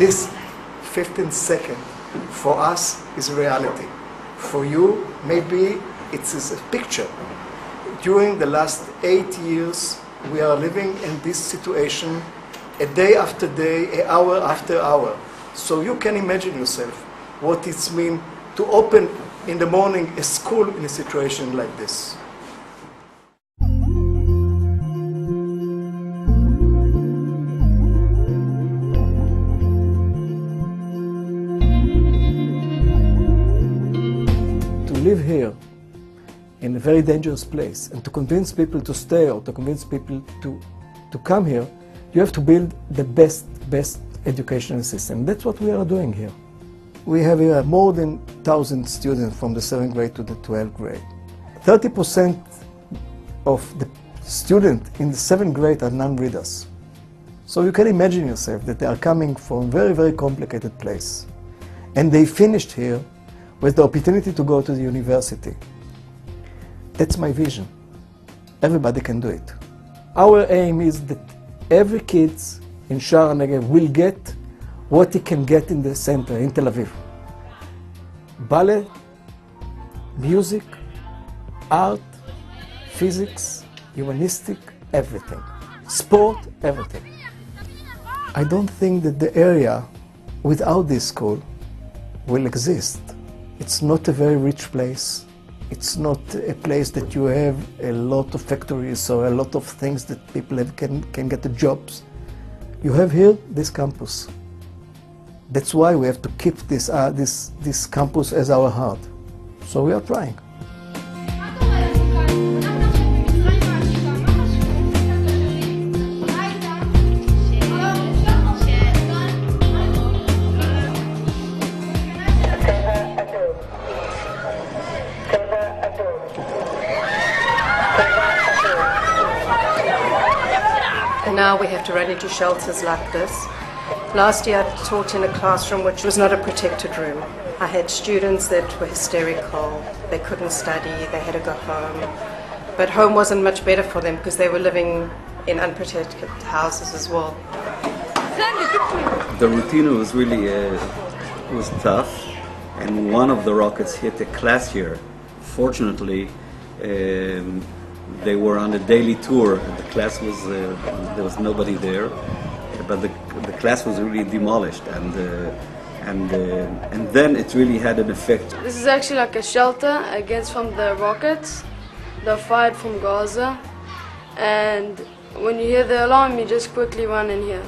this 15 seconds for us is reality. For you, maybe it's a picture. During the last 8 years, we are living in this situation a day after day, an hour after hour. So you can imagine yourself what it means to open in the morning a school in a situation like this. To live here in a very dangerous place and to convince people to stay or to convince people to come here, you have to build the best educational system. That's what we are doing here. We have here more than 1,000 students from the 7th grade to the 12th grade. 30% of the students in the 7th grade are non-readers. So you can imagine yourself that they are coming from a very, very complicated place. And they finished here with the opportunity to go to the university. That's my vision. Everybody can do it. Our aim is that every kid in Sha'ar HaNegev will get what he can get in the center, in Tel Aviv. Ballet, music, art, physics, humanistic, everything. Sport, everything. I don't think that the area without this school will exist. It's not a very rich place. It's not a place that you have a lot of factories or a lot of things that people can get the jobs. You have here this campus. That's why we have to keep this campus as our heart. So we are trying. And now we have to run into shelters like this. Last year I taught in a classroom which was not a protected room. I had students that were hysterical, they couldn't study, they had to go home. But home wasn't much better for them because they were living in unprotected houses as well. The routine was really was tough, and one of the rockets hit a class here. Fortunately, they were on a daily tour. The class was there was nobody there, but the class was really demolished, and then it really had an effect. This is actually like a shelter against from the rockets. They're fired from Gaza, and when you hear the alarm, you just quickly run in here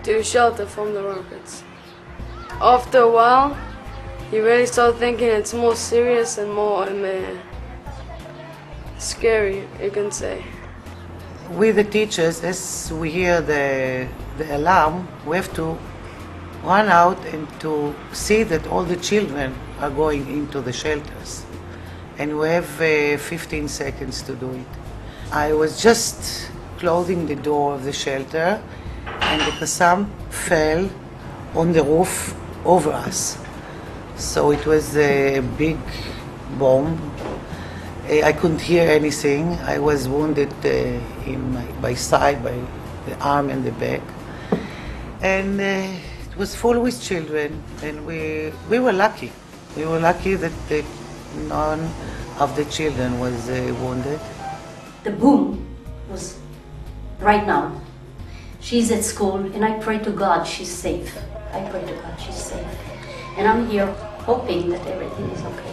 to shelter from the rockets. After a while, you really start thinking it's more serious and more scary, you can say. We, the teachers, as we hear the alarm, we have to run out and to see that all the children are going into the shelters. And we have 15 seconds to do it. I was just closing the door of the shelter and the Qassam fell on the roof over us. So it was a big bomb. I couldn't hear anything. I was wounded in my side, by the arm and the back. And it was full with children, and we were lucky. We were lucky that none of the children was wounded. The boom was right now. She's at school, and I pray to God she's safe. I pray to God she's safe. And I'm here hoping that everything is okay.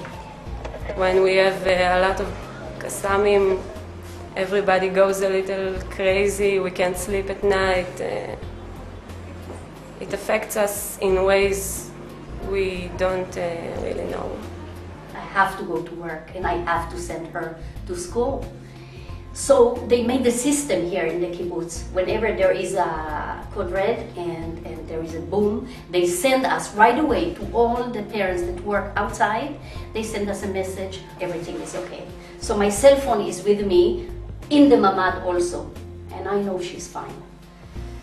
When we have a lot of Qassamim, everybody goes a little crazy, we can't sleep at night. It affects us in ways we don't really know. I have to go to work and I have to send her to school. So they made the system here in the kibbutz. Whenever there is a code red and there is a boom, they send us right away to all the parents that work outside. They send us a message, everything is okay. So my cell phone is with me in the mamad also. And I know she's fine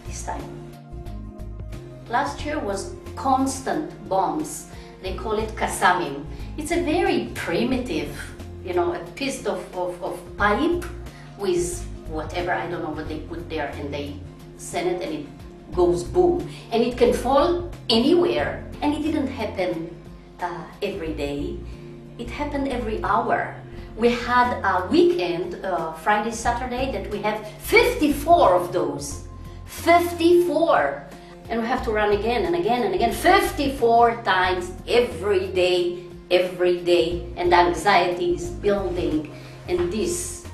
this time. Last year was constant bombs. They call it Qassamim. It's a very primitive, a piece of pipe with whatever, I don't know what they put there, and they send it and it goes boom. And it can fall anywhere. And it didn't happen every day. It happened every hour. We had a weekend, Friday, Saturday, that we have 54 of those. 54! And we have to run again and again and again, 54 times every day, and the anxiety is building. And this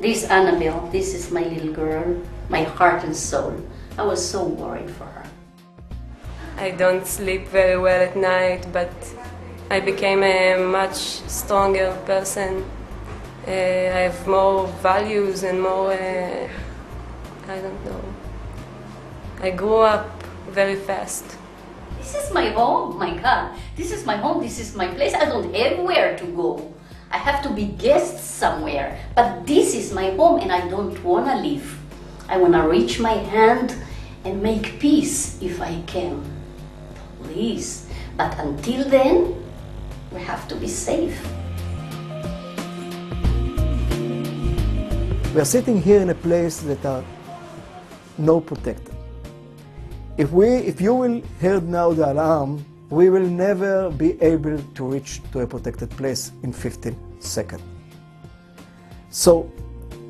Annabelle, this is my little girl, my heart and soul. I was so worried for her. I don't sleep very well at night, but I became a much stronger person. I have more values and more, I don't know. I grew up very fast. This is my home, my God. This is my home, this is my place. I don't have where to go. I have to be guest somewhere. But this is my home and I don't want to leave. I want to reach my hand and make peace if I can. Please. But until then, we have to be safe. We are sitting here in a place that are no protected. If you will hear now the alarm, we will never be able to reach to a protected place in 15 seconds. So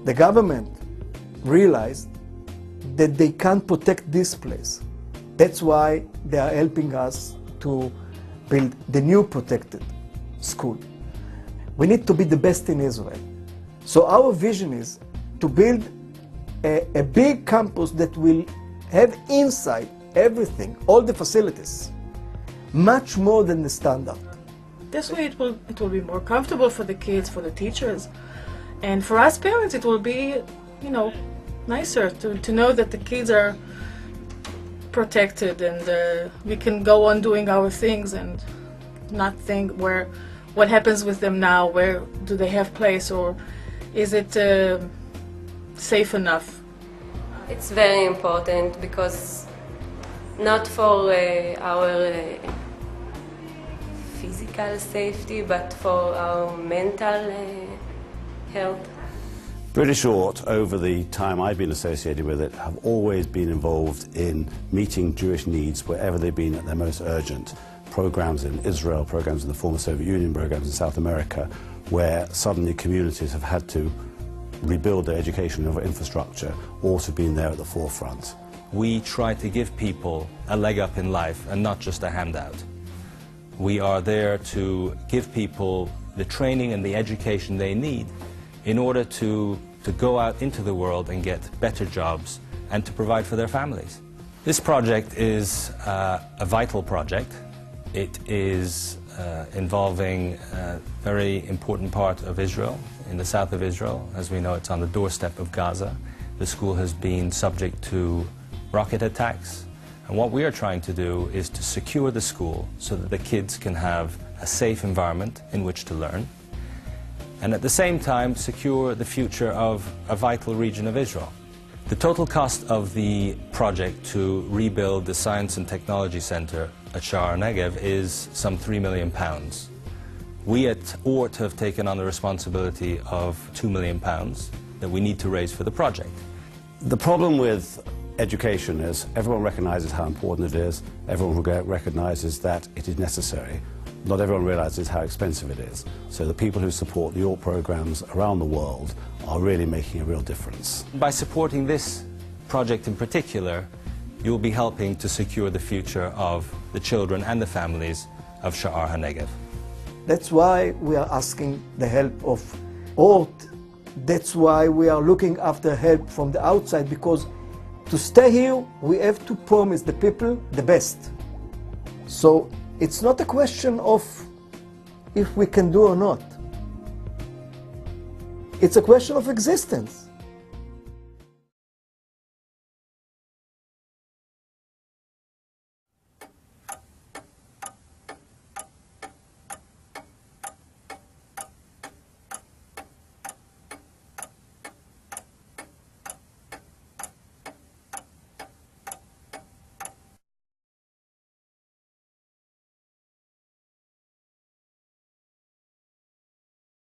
the government realized that they can't protect this place. That's why they are helping us to build the new protected school. We need to be the best in Israel. So our vision is to build a big campus that will have inside everything, all the facilities, much more than the standard. This way it will be more comfortable for the kids, for the teachers, and for us parents it will be, nicer to know that the kids are protected and we can go on doing our things and not think what happens with them now, where do they have place, or is it safe enough? It's very important because not for our physical safety, but for our mental health. British ORT, over the time I've been associated with it, have always been involved in meeting Jewish needs wherever they've been at their most urgent. Programs in Israel, programs in the former Soviet Union, programs in South America, where suddenly communities have had to rebuild their educational infrastructure. ORT have been there at the forefront. We try to give people a leg up in life and not just a handout. We are there to give people the training and the education they need in order to go out into the world and get better jobs and to provide for their families. This project is a vital project. It is involving a very important part of Israel, in the south of Israel. As we know, it's on the doorstep of Gaza. The school has been subject to rocket attacks. And what we are trying to do is to secure the school so that the kids can have a safe environment in which to learn, and at the same time secure the future of a vital region of Israel. The total cost of the project to rebuild the Science and Technology Center at Sha'ar Negev is some £3 million. We at ORT have taken on the responsibility of £2 million that we need to raise for the project. The problem with education is everyone recognizes how important it is, everyone recognizes that it is necessary. Not everyone realizes how expensive it is. So the people who support the ORT programs around the world are really making a real difference. By supporting this project in particular, you'll be helping to secure the future of the children and the families of Sha'ar HaNegev. That's why we are asking the help of ORT. That's why we are looking after help from the outside, because to stay here, we have to promise the people the best. So it's not a question of if we can do or not. It's a question of existence.